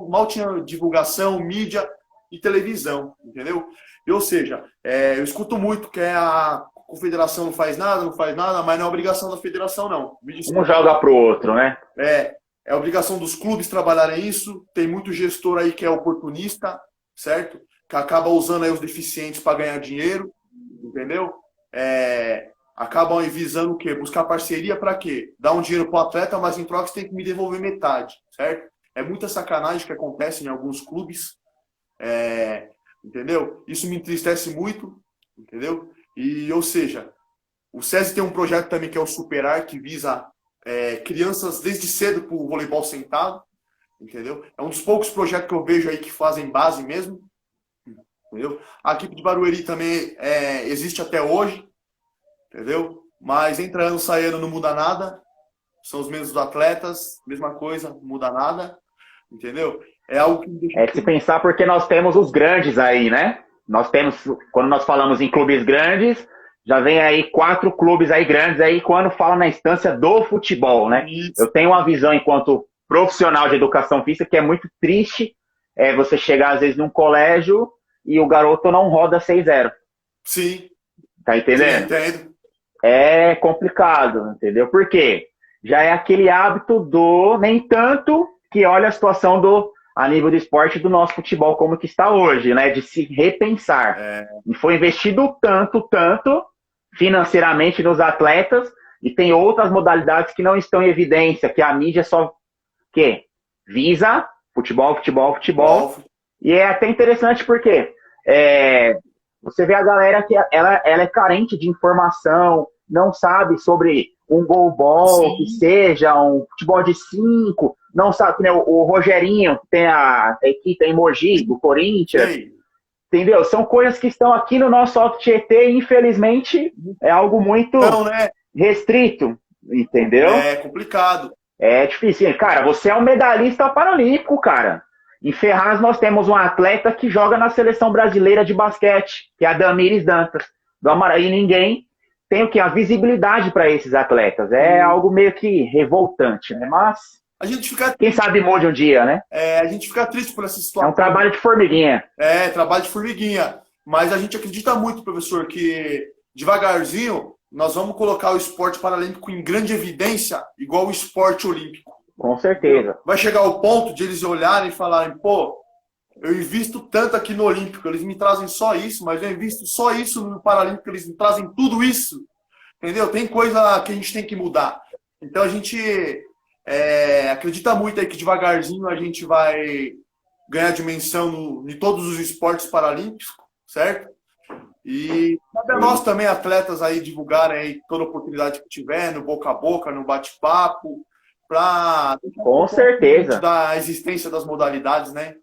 mal tinha divulgação, mídia e televisão, entendeu? Ou seja, eu escuto muito que a confederação não faz nada, mas não é obrigação da federação, não. Um joga pro outro, né? É obrigação dos clubes trabalharem isso. Tem muito gestor aí que é oportunista, certo? Que acaba usando aí os deficientes para ganhar dinheiro, entendeu? Acabam aí visando o quê? Buscar parceria para quê? Dar um dinheiro pro atleta, mas em troca você tem que me devolver metade, certo? É muita sacanagem que acontece em alguns clubes, entendeu? Isso me entristece muito, entendeu? Ou seja, o SESI tem um projeto também que é o Superar, que visa crianças desde cedo para o voleibol sentado, entendeu? É um dos poucos projetos que eu vejo aí que fazem base mesmo, entendeu? A equipe de Barueri também existe até hoje, entendeu? Mas entra ano, sai ano, não muda nada. São os mesmos atletas, mesma coisa, não muda nada, entendeu? É algo que me deixa... se pensar porque nós temos os grandes aí, né? Nós temos, quando nós falamos em clubes grandes, já vem aí 4 clubes aí grandes aí quando fala na instância do futebol, né? Isso. Eu tenho uma visão enquanto profissional de educação física que é muito triste você chegar às vezes num colégio e o garoto não roda 6-0. Sim. Tá entendendo? Sim, entendo. É complicado, entendeu? Por quê? Já é aquele hábito do nem tanto que olha a situação a nível do esporte do nosso futebol como que está hoje, né? De se repensar. E foi investido tanto financeiramente nos atletas e tem outras modalidades que não estão em evidência, que a mídia só visa futebol. E é até interessante porque você vê a galera que ela é carente de informação, não sabe sobre um goalball, que seja um futebol de 5, não sabe, né, o Rogerinho, que tem a equipe em Mogi, do Corinthians, entendeu? São coisas que estão aqui no nosso Alto Tietê e, infelizmente, é algo muito restrito, entendeu? É complicado. É difícil. Cara, você é um medalhista paralímpico, cara. Em Ferraz nós temos um atleta que joga na seleção brasileira de basquete, que é a Damires Dantas, do Amaral, e ninguém tem a visibilidade para esses atletas. É algo meio que revoltante, né? Mas A gente fica, Quem sabe mude um dia, né? a gente fica triste por essa É situação. um trabalho de formiguinha. Trabalho de formiguinha. Mas a gente acredita muito, professor, que devagarzinho nós vamos colocar o esporte paralímpico em grande evidência, igual o esporte olímpico. Com certeza. Vai chegar ao ponto de eles olharem e falarem, pô, eu invisto tanto aqui no Olímpico, eles me trazem só isso, mas eu invisto só isso no Paralímpico, eles me trazem tudo isso. Entendeu? Tem coisa que a gente tem que mudar. Então a gente acredita muito aí que devagarzinho a gente vai ganhar dimensão em todos os esportes paralímpicos, certo? E cabe a nós também, atletas, aí divulgarem aí toda oportunidade que tiver, no boca a boca, no bate-papo, para Com certeza. da existência das modalidades, né?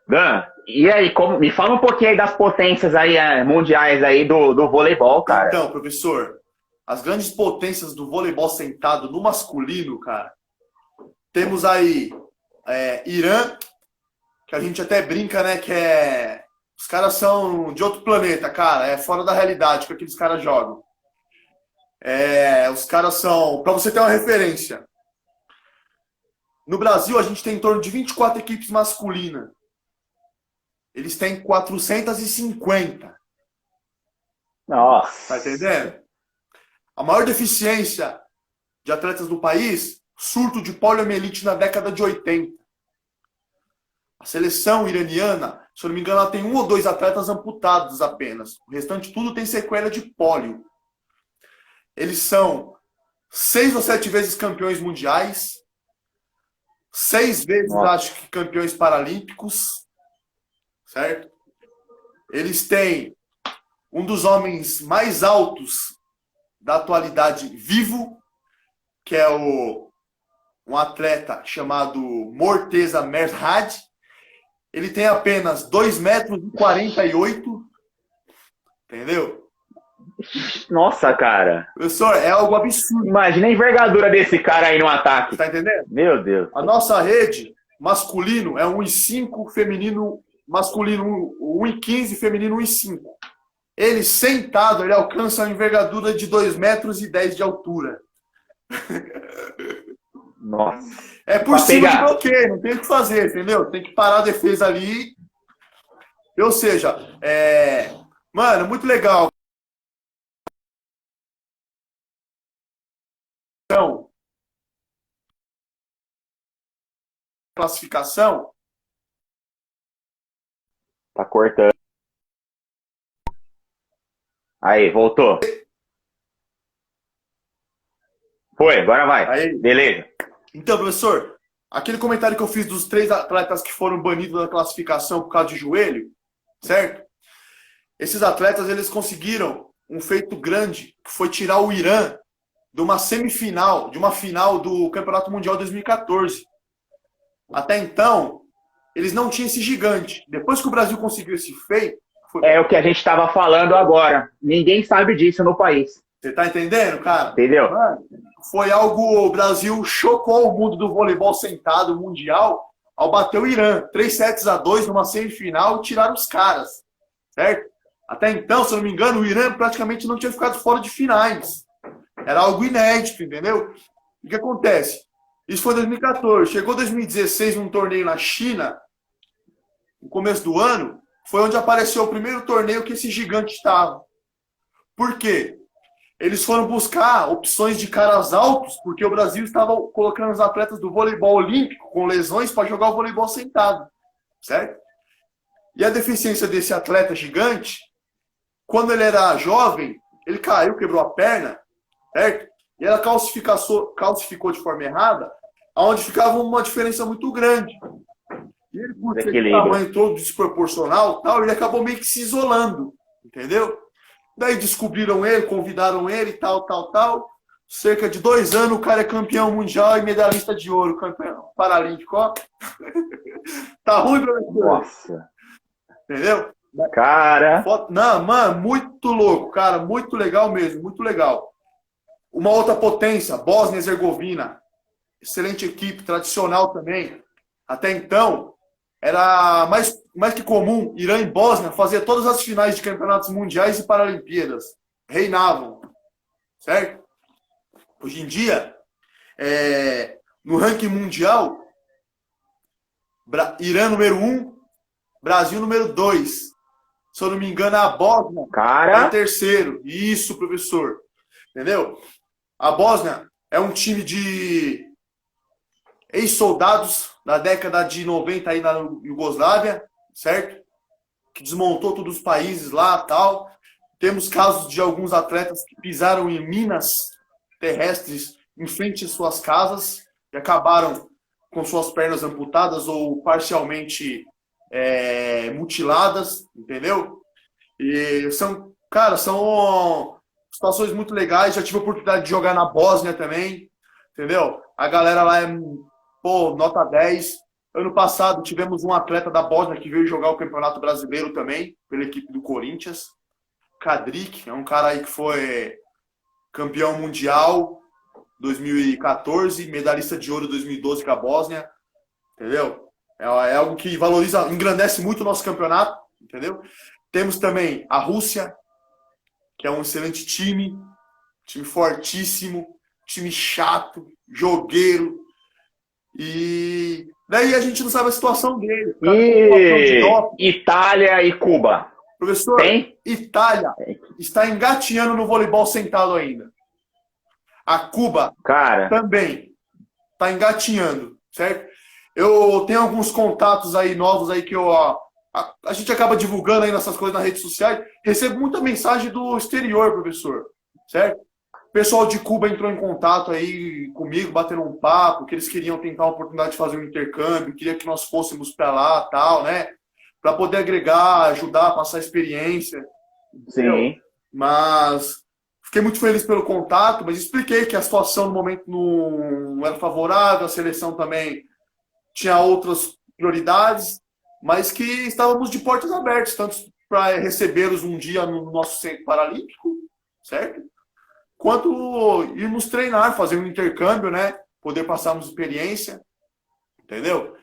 Dan, e aí, me fala um pouquinho aí das potências aí, mundiais aí do voleibol, cara. Então, professor, as grandes potências do voleibol sentado no masculino, cara, temos aí Irã, que a gente até brinca, né, os caras são de outro planeta, cara, é fora da realidade que aqueles caras jogam. Os caras são, para você ter uma referência, no Brasil a gente tem em torno de 24 equipes masculinas. Eles têm 450. Nossa. Tá entendendo? A maior deficiência de atletas do país, surto de poliomielite na década de 80. A seleção iraniana, se eu não me engano, ela tem 1 ou 2 atletas amputados apenas. O restante tudo tem sequela de pólio. Eles são 6 ou 7 vezes campeões mundiais, 6 vezes, acho que, campeões paralímpicos, certo? Eles têm um dos homens mais altos da atualidade vivo, que é um atleta chamado Morteza Merhad. Ele tem apenas 2,48 m, entendeu? Nossa, cara. Professor, é algo absurdo. Imagina a envergadura desse cara aí no ataque. Tá entendendo? Meu Deus. A nossa rede, masculino, é 1,5, feminino, masculino 1,15, feminino 1,5. Ele, sentado, ele alcança a envergadura de 2,10 m de altura. Nossa. É por cima de bloqueio, não tem o que fazer, entendeu? Tem que parar a defesa ali. Ou seja, mano, muito legal. Então, classificação. Tá cortando. Aí, voltou. Foi, agora vai. Aí. Beleza. Então, professor, aquele comentário que eu fiz dos 3 atletas que foram banidos da classificação por causa de joelho, certo? Esses atletas, eles conseguiram um feito grande, que foi tirar o Irã de uma semifinal, de uma final do Campeonato Mundial 2014. Até então, eles não tinham esse gigante. Depois que o Brasil conseguiu esse feito... É o que a gente estava falando agora. Ninguém sabe disso no país. Você tá entendendo, cara? Entendeu? Mano, foi algo... O Brasil chocou o mundo do voleibol sentado mundial ao bater o Irã. 3-2 numa semifinal e tiraram os caras. Certo? Até então, se eu não me engano, o Irã praticamente não tinha ficado fora de finais. Era algo inédito, entendeu? O que acontece? Isso foi em 2014. Chegou 2016 num torneio na China, no começo do ano, foi onde apareceu o primeiro torneio que esse gigante estava. Por quê? Eles foram buscar opções de caras altos, porque o Brasil estava colocando os atletas do voleibol olímpico com lesões para jogar o voleibol sentado. Certo? E a deficiência desse atleta gigante, quando ele era jovem, ele caiu, quebrou a perna, certo? E ela calcificou de forma errada, onde ficava uma diferença muito grande. E ele, por ter um tamanho todo desproporcional, ele acabou meio que se isolando, entendeu? Daí descobriram ele, convidaram ele, tal. Cerca de 2 anos, o cara é campeão mundial e medalhista de ouro, campeão paralímpico, ó. Tá ruim, professor? Nossa. Entendeu? Cara. Não, mano, muito louco, cara. Muito legal mesmo, muito legal. Uma outra potência, Bósnia e Herzegovina. Excelente equipe, tradicional também. Até então, era mais que comum Irã e Bósnia fazer todas as finais de campeonatos mundiais e Paralimpíadas. Reinavam. Certo? Hoje em dia, no ranking mundial, Irã número 1, Brasil número 2. Se eu não me engano, a Bósnia é terceiro. Isso, professor. Entendeu? A Bósnia é um time de ex-soldados da década de 90 aí na Iugoslávia, certo? Que desmontou todos os países lá e tal. Temos casos de alguns atletas que pisaram em minas terrestres em frente às suas casas e acabaram com suas pernas amputadas ou parcialmente mutiladas, entendeu? E são situações muito legais. Já tive a oportunidade de jogar na Bósnia também, entendeu? A galera lá é, nota 10. Ano passado tivemos um atleta da Bósnia que veio jogar o Campeonato Brasileiro também, pela equipe do Corinthians. Kadrik, é um cara aí que foi campeão mundial 2014, medalhista de ouro 2012 com a Bósnia, entendeu? É algo que valoriza, engrandece muito o nosso campeonato, entendeu? Temos também a Rússia, que é um excelente time fortíssimo, time chato, jogueiro, e daí a gente não sabe a situação dele. E Itália e Cuba? Professor, tem? Itália está engatinhando no voleibol sentado ainda. A Cuba também está engatinhando, certo? Eu tenho alguns contatos aí novos aí que a gente acaba divulgando aí nessas coisas nas redes sociais. Recebo muita mensagem do exterior, professor, certo? O pessoal de Cuba entrou em contato aí comigo, batendo um papo, que eles queriam tentar a oportunidade de fazer um intercâmbio, queria que nós fôssemos para lá, tal, né? Para poder agregar, ajudar, passar experiência. Sim. Entendeu? Mas fiquei muito feliz pelo contato, mas expliquei que a situação no momento não era favorável, a seleção também tinha outras prioridades, mas que estávamos de portas abertas, tanto para recebê-los um dia no nosso centro paralímpico, certo? Quanto irmos treinar, fazer um intercâmbio, né? Poder passarmos experiência, entendeu?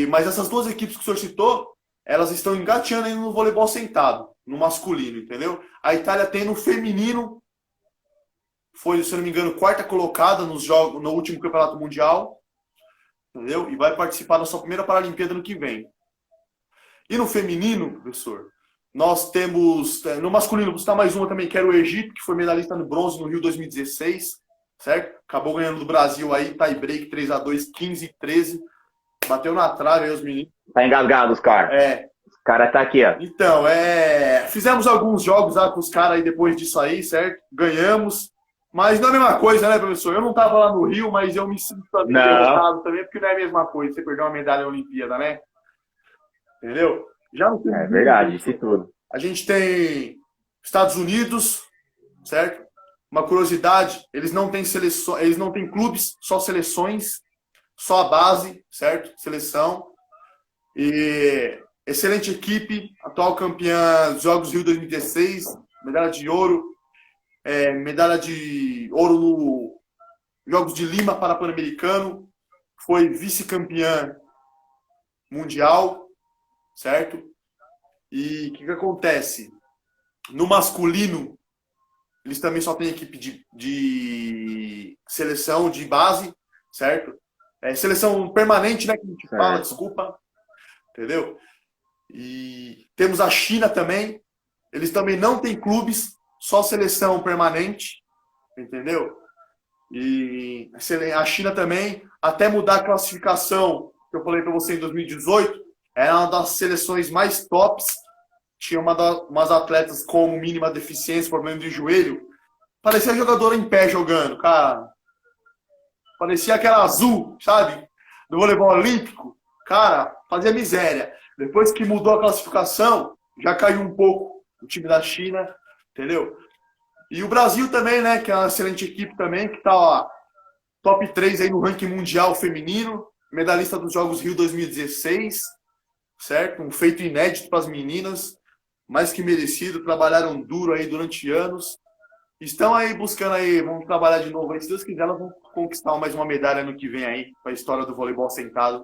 Mas essas duas equipes que o senhor citou, elas estão engateando ainda no voleibol sentado, no masculino, entendeu? A Itália tem no feminino, foi, se eu não me engano, quarta colocada nos jogos, no último campeonato mundial, entendeu? E vai participar da sua primeira Paralimpíada no que vem. E no feminino, professor, nós temos, no masculino, está mais uma também, que era o Egito, que foi medalhista no bronze no Rio 2016, certo? Acabou ganhando do Brasil aí, tie break 3-2, 15-13. Bateu na trave aí os meninos. Tá engasgado os caras. Os caras tá aqui, ó. Então, fizemos alguns jogos lá com os caras aí depois disso aí, certo? Ganhamos. Mas não é a mesma coisa, né, professor? Eu não tava lá no Rio, mas eu me sinto também derrotado também, porque não é a mesma coisa. Você perdeu uma medalha na Olimpíada, né? Entendeu? Já no É verdade, isso e tudo. A gente tem Estados Unidos, certo? Uma curiosidade, eles não têm seleções, eles não têm clubes, só seleções. Só a base, certo? Seleção. E excelente equipe, atual campeã dos Jogos Rio 2016, medalha de ouro no Jogos de Lima para Pan-Americano, foi vice-campeã mundial, certo? E o que acontece? No masculino, eles também só têm equipe de seleção, de base, certo? Seleção permanente, né? Que a gente fala, desculpa. Entendeu? E temos a China também. Eles também não têm clubes, só seleção permanente. Entendeu? E a China também, até mudar a classificação, que eu falei para você em 2018, era uma das seleções mais tops. Tinha umas atletas com mínima deficiência, problema de joelho. Parecia jogadora em pé jogando, cara. Parecia aquela azul, sabe? Do voleibol olímpico. Cara, fazia miséria. Depois que mudou a classificação, já caiu um pouco o time da China, entendeu? E o Brasil também, né? Que é uma excelente equipe também, que tá ó, top 3 aí no ranking mundial feminino, medalhista dos Jogos Rio 2016, certo? Um feito inédito para as meninas, mais que merecido, trabalharam duro aí durante anos. Estão aí buscando aí, vamos trabalhar de novo aí. Se Deus quiser, elas vão conquistar mais uma medalha no que vem aí, para a história do voleibol sentado.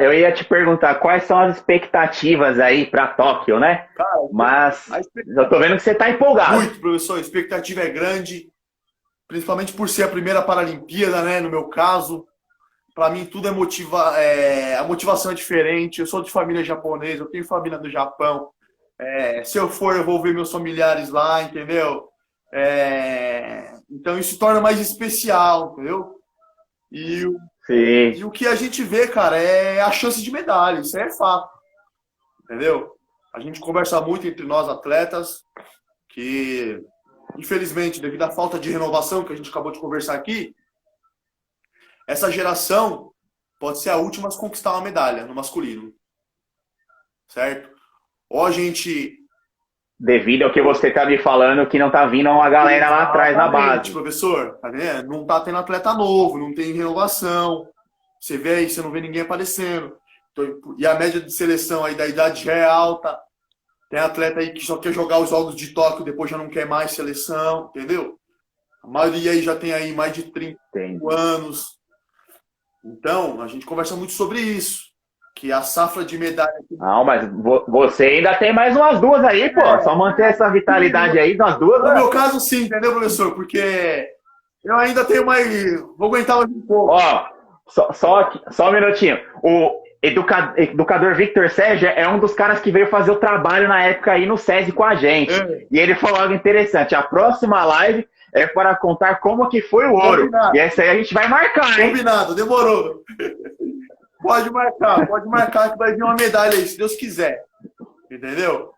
Eu ia te perguntar quais são as expectativas aí para Tóquio, né? Cara, mas eu tô vendo que você tá empolgado. Muito, professor. A expectativa é grande. principalmente por ser a primeira Paralimpíada, né? No meu caso, para mim tudo a motivação é diferente. Eu sou de família japonesa, eu tenho família no Japão. Se eu for, eu vou ver meus familiares lá, entendeu? Então isso torna mais especial, entendeu? E o que a gente vê, cara, é a chance de medalha, isso é fato, entendeu? A gente conversa muito entre nós atletas, que infelizmente, devido à falta de renovação que a gente acabou de conversar aqui, essa geração pode ser a última a conquistar uma medalha no masculino, certo? Ou a gente... Devido ao que você tá me falando, que não tá vindo uma galera lá atrás na base. Professor, tá vendo? Não tá tendo atleta novo, não tem renovação. Você vê aí, você não vê ninguém aparecendo. E a média de seleção aí da idade já é alta. Tem atleta aí que só quer jogar os Jogos de Tóquio, depois já não quer mais seleção, entendeu? A maioria aí já tem aí mais de 30 anos. Então, a gente conversa muito sobre isso. Que a safra de medalha... Não, mas você ainda tem mais umas duas aí, pô. Só manter essa vitalidade aí, umas duas. No meu caso, sim, entendeu, professor? Porque eu ainda tenho mais... Vou aguentar mais um pouco. Ó, só um minutinho. O educador Victor Sérgio é um dos caras que veio fazer o trabalho na época aí no SESI com a gente. E ele falou algo interessante. A próxima live é para contar como que foi o ouro. Combinado. E essa aí a gente vai marcar, hein? Combinado, demorou. Pode marcar que vai vir uma medalha aí, se Deus quiser. Entendeu?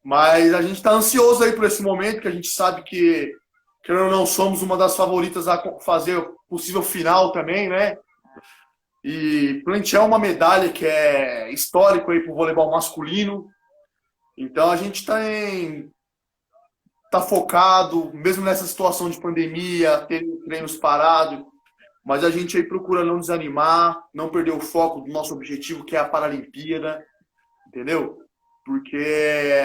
Mas a gente está ansioso aí por esse momento, que a gente sabe que não somos uma das favoritas a fazer o possível final também, né? E plantear uma medalha que é histórico aí para o voleibol masculino. Então a gente tá focado, mesmo nessa situação de pandemia, ter treinos parados. Mas a gente aí procura não desanimar, não perder o foco do nosso objetivo, que é a Paralimpíada, entendeu? Porque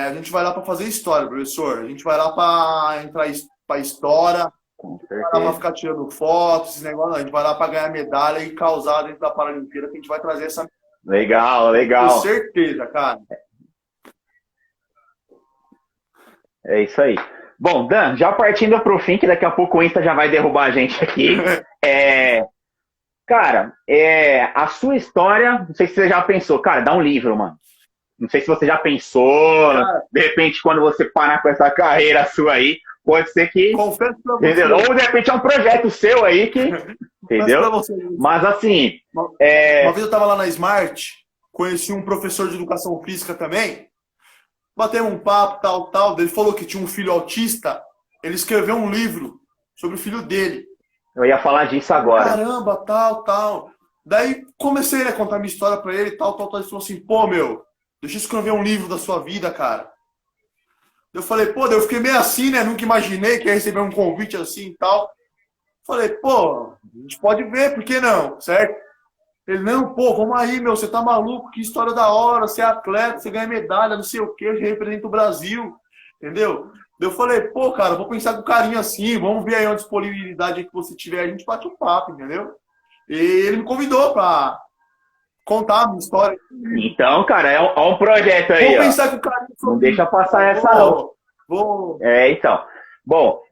a gente vai lá para fazer história, professor. A gente vai lá para entrar para história, não vai lá para ficar tirando fotos, esses negócios, não. A gente vai lá para ganhar medalha e causar dentro da Paralimpíada, que a gente vai trazer essa... Legal. Com certeza, cara. É isso aí. Bom, Dan, já partindo para o fim, que daqui a pouco o Insta já vai derrubar a gente aqui. Cara, a sua história, não sei se você já pensou, cara, dá um livro, mano. Não sei se você já pensou, cara, de repente, quando você parar com essa carreira sua aí, pode ser que... Confesso pra você. Entendeu? Ou, de repente, é um projeto seu aí que... Entendeu? Mas, assim... Uma vez eu tava lá na Smart, conheci um professor de educação física também, batemos um papo, tal. Ele falou que tinha um filho autista. Ele escreveu um livro sobre o filho dele. Eu ia falar disso agora. Caramba, tal. Daí comecei a contar minha história pra ele, tal. Ele falou assim, pô, meu, deixa eu escrever um livro da sua vida, cara. Eu falei, pô, eu fiquei meio assim, né? Nunca imaginei que ia receber um convite assim e tal. Falei, pô, a gente pode ver, por que não? Certo? Ele, não, pô, vamos aí, meu, você tá maluco, que história da hora, você é atleta, você ganha medalha, não sei o quê, você representa o Brasil, entendeu? Eu falei, pô, cara, vou pensar com carinho assim, vamos ver aí uma disponibilidade que você tiver, a gente bate um papo, entendeu? E ele me convidou pra contar a minha história. Então, cara, é um projeto aí, vou pensar com carinho. Não deixa passar essa, não. Então. Bom,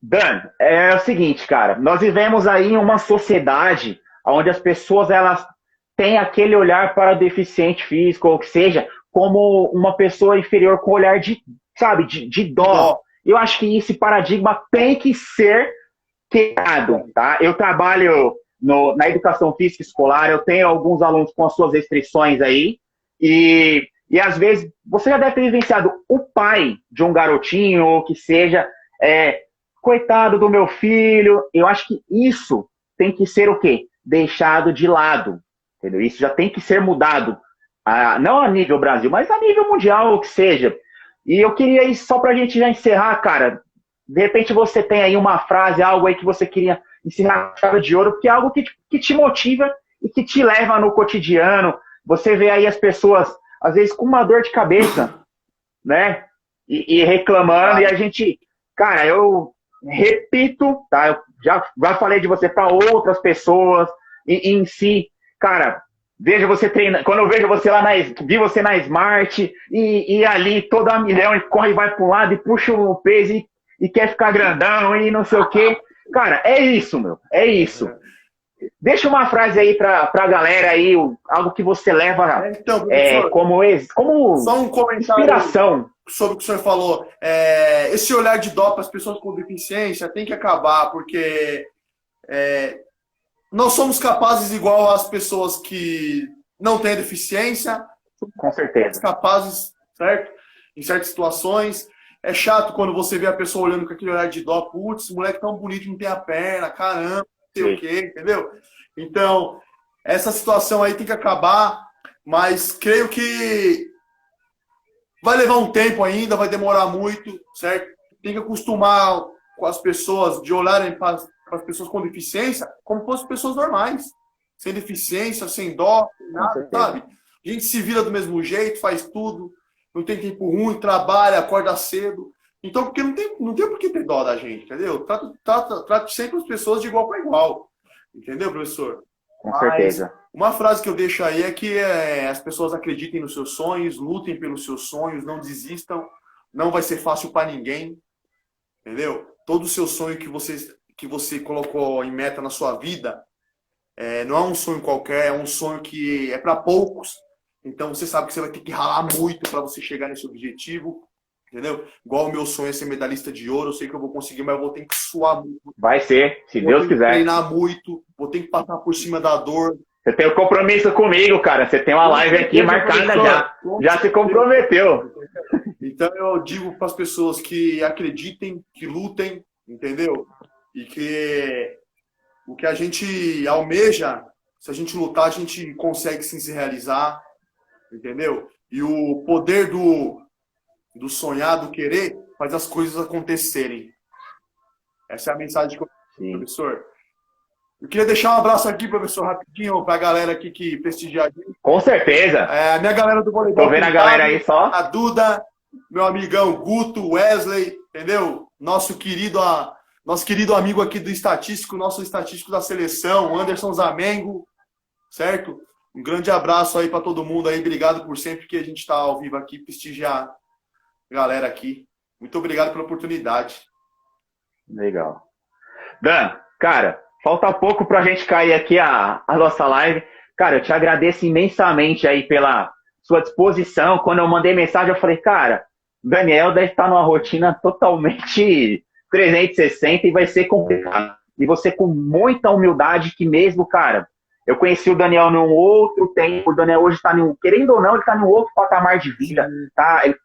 Dan, é o seguinte, cara, nós vivemos aí em uma sociedade onde as pessoas, elas têm aquele olhar para o deficiente físico, ou que seja, como uma pessoa inferior com olhar de, sabe, de dó. Eu acho que esse paradigma tem que ser quebrado, tá? Eu trabalho na educação física escolar, eu tenho alguns alunos com as suas restrições aí, e às vezes, você já deve ter vivenciado o pai de um garotinho, ou que seja, coitado do meu filho. Eu acho que isso tem que ser o quê? Deixado de lado, entendeu? Isso já tem que ser mudado, não a nível Brasil, mas a nível mundial, ou que seja. E eu queria ir, só pra gente já encerrar, cara, de repente você tem aí uma frase, algo aí que você queria encerrar com chave de ouro, porque é algo que te motiva e que te leva no cotidiano. Você vê aí as pessoas, às vezes, com uma dor de cabeça, né? E reclamando, e a gente... Cara, eu repito, tá? Eu já falei de você para outras pessoas, e em si, cara, veja você treinando. Quando eu vejo você lá vi você na Smart, e ali toda a milhão, e corre, vai para um lado, e puxa o peso, e quer ficar grandão, e não sei o quê. Cara, é isso, meu. É isso. Deixa uma frase aí pra galera aí, algo que você leva Então, professor, como só um comentário inspiração. sobre o que o senhor falou. Esse olhar de dó para as pessoas com deficiência tem que acabar, porque nós somos capazes igual às pessoas que não têm deficiência, Com certeza. capazes, certo? Em certas situações. É chato quando você vê a pessoa olhando com aquele olhar de dó, putz, moleque tão bonito, não tem a perna, caramba, não sei o quê, entendeu? Então, essa situação aí tem que acabar, mas creio que vai levar um tempo ainda, vai demorar muito, certo? Tem que acostumar com as pessoas de olharem para as pessoas com deficiência como fossem pessoas normais, sem deficiência, sem dó, nada, sabe? A gente se vira do mesmo jeito, faz tudo, não tem tempo ruim, trabalha, acorda cedo. Então, porque não tem por que ter dó da gente, entendeu? Trate sempre as pessoas de igual para igual. Entendeu, professor? Com certeza. Uma frase que eu deixo aí é que as pessoas acreditem nos seus sonhos, lutem pelos seus sonhos, não desistam. Não vai ser fácil para ninguém. Entendeu? Todo o seu sonho que você colocou em meta na sua vida não é um sonho qualquer, é um sonho que é para poucos. Então você sabe que você vai ter que ralar muito para você chegar nesse objetivo. Entendeu? Igual o meu sonho é ser medalhista de ouro, eu sei que eu vou conseguir, mas eu vou ter que suar muito. Vai ser, se Deus quiser. Vou treinar muito, vou ter que passar por cima da dor. Você tem um compromisso comigo, cara. Você tem uma live aqui marcada já. Já se comprometeu. Então eu digo para as pessoas que acreditem, que lutem, entendeu? E que o que a gente almeja, se a gente lutar, a gente consegue sim se realizar, entendeu? E o poder do sonhar, do querer, faz as coisas acontecerem. Essa é a mensagem que eu tenho, professor. Eu queria deixar um abraço aqui, professor, rapidinho, para a galera aqui que prestigia a gente. Com certeza. A minha galera do voleibol. Tô vendo a galera aí só. A Duda, meu amigão Guto, Wesley, entendeu? Nosso querido amigo aqui do estatístico, nosso estatístico da seleção, Anderson Zamengo, certo? Um grande abraço aí para todo mundo aí. Obrigado por sempre que a gente está ao vivo aqui, prestigiar galera aqui. Muito obrigado pela oportunidade. Legal. Dan, cara, falta pouco pra gente cair aqui a nossa live. Cara, eu te agradeço imensamente aí pela sua disposição. Quando eu mandei mensagem, eu falei, cara, o Daniel deve estar numa rotina totalmente 360 e vai ser complicado. E você com muita humildade que mesmo, cara, eu conheci o Daniel num outro tempo, o Daniel hoje está querendo ou não, ele está num outro patamar de vida, tá? Ele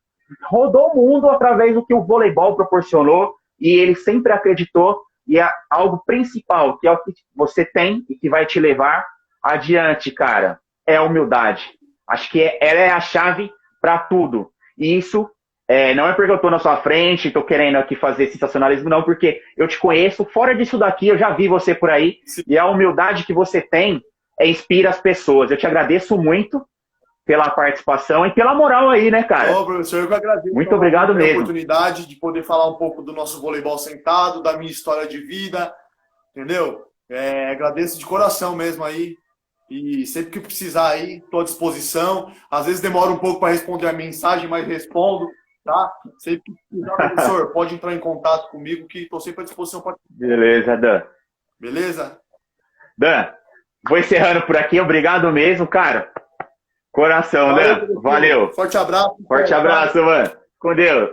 rodou o mundo através do que o voleibol proporcionou e ele sempre acreditou e é algo principal, que é o que você tem e que vai te levar adiante, cara, é a humildade. Acho que ela é a chave para tudo. E isso não é porque eu tô na sua frente, tô querendo aqui fazer sensacionalismo, não, porque eu te conheço, fora disso daqui, eu já vi você por aí, e a humildade que você tem inspira as pessoas. Eu te agradeço muito pela participação e pela moral aí, né, cara? Ô, professor, eu que agradeço. Muito obrigado mesmo. A oportunidade de poder falar um pouco do nosso voleibol sentado, da minha história de vida, entendeu? Agradeço de coração mesmo aí. E sempre que precisar aí, estou à disposição. Às vezes demora um pouco para responder a mensagem, mas respondo, tá? Sempre que precisar, professor, pode entrar em contato comigo, que estou sempre à disposição. Beleza, Dan. Beleza? Dan, vou encerrando por aqui. Obrigado mesmo, cara. Coração, né? Valeu. Forte abraço. Forte abraço, mano. Com Deus.